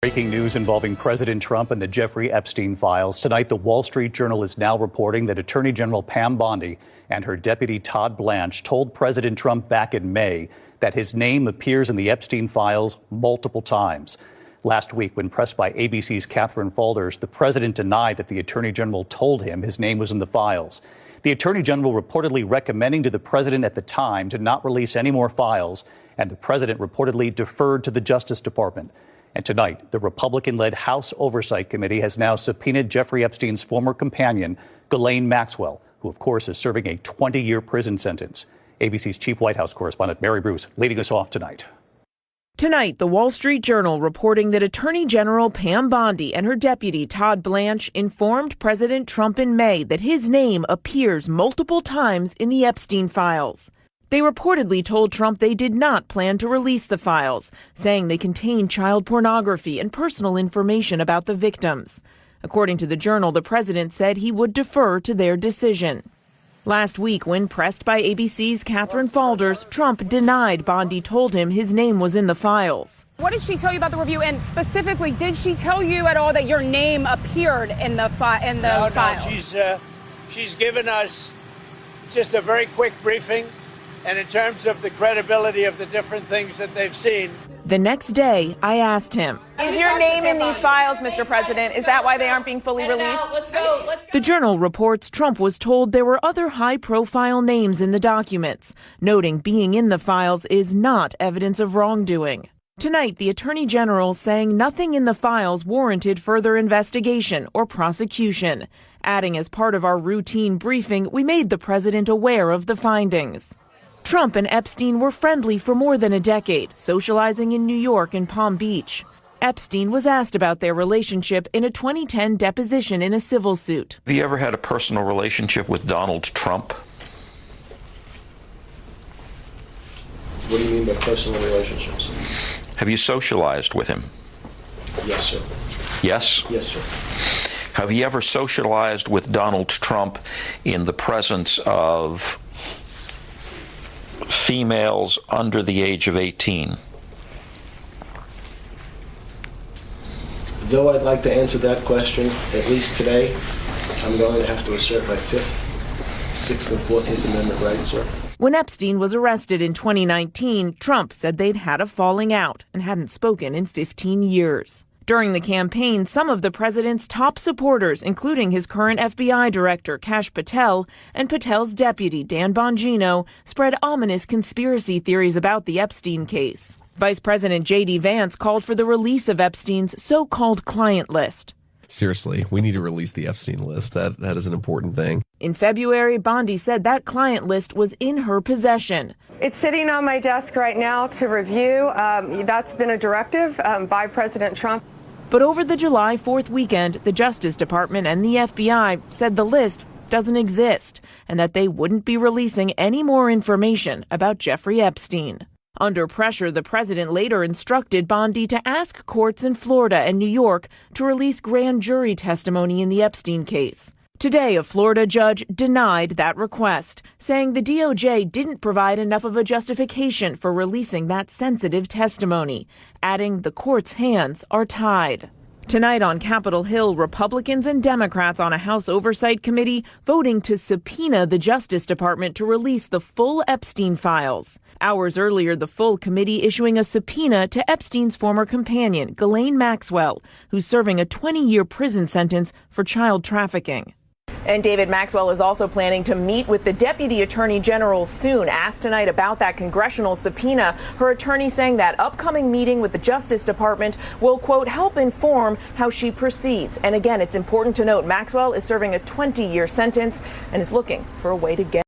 Breaking news involving President Trump and the Jeffrey Epstein files. Tonight, the Wall Street Journal is now reporting that Attorney General Pam Bondi and her deputy Todd Blanche told President Trump back in May that his name appears in the Epstein files multiple times. Last week, when pressed by ABC's Catherine Faulders, the president denied that the Attorney General told him his name was in the files. The Attorney General reportedly recommending to the president at the time to not release any more files, and the president reportedly deferred to the Justice Department. And tonight, the Republican-led House Oversight Committee has now subpoenaed Jeffrey Epstein's former companion, Ghislaine Maxwell, who, of course, is serving a 20-year prison sentence. ABC's chief White House correspondent Mary Bruce leading us off tonight. Tonight, the Wall Street Journal reporting that Attorney General Pam Bondi and her deputy Todd Blanche informed President Trump in May that his name appears multiple times in the Epstein files. They reportedly told Trump they did not plan to release the files, saying they contained child pornography and personal information about the victims. According to the Journal, the president said he would defer to their decision. Last week, when pressed by ABC's Catherine Faulders, Trump denied Bondi told him his name was in the files. What did she tell you about the review? And specifically, did she tell you at all that your name appeared in the file? No, she's given us just a very quick briefing. And in terms of the credibility of the different things that they've seen. The next day, I asked him, is your name in these files, Mr. President? Is that why they aren't being fully released? Let's go. The Journal reports Trump was told there were other high-profile names in the documents, noting being in the files is not evidence of wrongdoing. Tonight, the Attorney General saying nothing in the files warranted further investigation or prosecution, adding as part of our routine briefing, we made the president aware of the findings. Trump and Epstein were friendly for more than a decade, socializing in New York and Palm Beach. Epstein was asked about their relationship in a 2010 deposition in a civil suit. Have you ever had a personal relationship with Donald Trump? What do you mean by personal relationships? Have you socialized with him? Yes, sir. Yes? Yes, sir. Have you ever socialized with Donald Trump in the presence of females under the age of 18? Though I'd like to answer that question, at least today, I'm going to have to assert my 5th, 6th, and 14th Amendment rights, sir. When Epstein was arrested in 2019, Trump said they'd had a falling out and hadn't spoken in 15 years. During the campaign, some of the president's top supporters, including his current FBI director, Kash Patel, and Patel's deputy, Dan Bongino, spread ominous conspiracy theories about the Epstein case. Vice President J.D. Vance called for the release of Epstein's so-called client list. Seriously, we need to release the Epstein list. That is an important thing. In February, Bondi said that client list was in her possession. It's sitting on my desk right now to review. That's been a directive by President Trump. But over the July 4th weekend, the Justice Department and the FBI said the list doesn't exist and that they wouldn't be releasing any more information about Jeffrey Epstein. Under pressure, the president later instructed Bondi to ask courts in Florida and New York to release grand jury testimony in the Epstein case. Today, a Florida judge denied that request, saying the DOJ didn't provide enough of a justification for releasing that sensitive testimony, adding the court's hands are tied. Tonight on Capitol Hill, Republicans and Democrats on a House Oversight Committee voting to subpoena the Justice Department to release the full Epstein files. Hours earlier, the full committee issuing a subpoena to Epstein's former companion, Ghislaine Maxwell, who's serving a 20-year prison sentence for child trafficking. And David Maxwell is also planning to meet with the Deputy Attorney General soon. Asked tonight about that congressional subpoena, her attorney saying that upcoming meeting with the Justice Department will, quote, help inform how she proceeds. And again, it's important to note Maxwell is serving a 20-year sentence and is looking for a way to get